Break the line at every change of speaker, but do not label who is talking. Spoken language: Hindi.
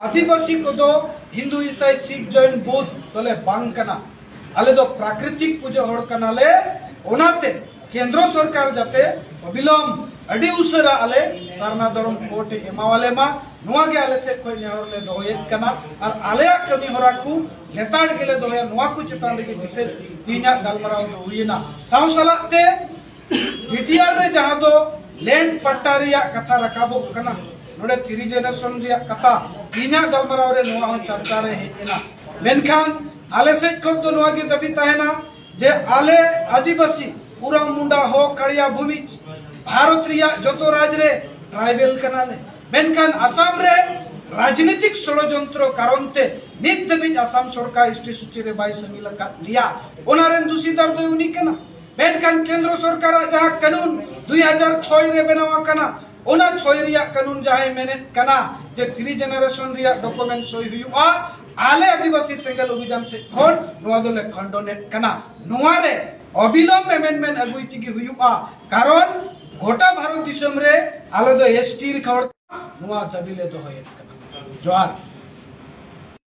आदिवासी को दो हिंदू ईसाई सिख जैन बौद्ध तले बांग कना आले दो प्राकृतिक पूजा होड़ कना ले ओनाते केंद्र सरकार जाते अबिलम अडी उसरा आले सारना धर्म कोर्ट एमावाले मा नुआ के आले से कोई नेहर ले दोयत कना और आले कमी होरा को लेताड़ के ले दोया नुआ को चितान के विशेष तीना गलमराव दो हुईना सावसलाते बीटीआर रे जहां दो लैंड पट्टा रिया कथा रकाबो कना नोडे थ्री जनरेशन रिया कथा तीना गलमराव रे नुआ हो चर्चा रे हेना मेनखान आले से को दो नुआ के दबी ताहेना जे आले आदिवासी पूरा मुंडा हो कड़िया भूमि भारत रिया जोतो राज रे ट्राइबल कनाले मेनखान आसाम रे राजनीतिक षड़यंत्र कारण ते नित दबिज आसाम सरकार इष्टि सूची रे बाई समिल का लिया ओनारेन दूषिदार दो उनी कना मेनखान केंद्र सरकार जहां कानून 2006 रे बनावा कना ओना 6 रिया कानून जहां मेने कना जे थ्री जनरेशन रिया डॉक्यूमेंट सही हुआ आले आदिवासी सेंगल अभियान से खोन नोआ दोले खंडोनेट कना नोआ रे अबिलम अमेंडमेंट अगुइति की हुआ कारण गोटा भारत दिसम रे आले दो एसटी खबर नोआ दबिले दो होय कना जोहार।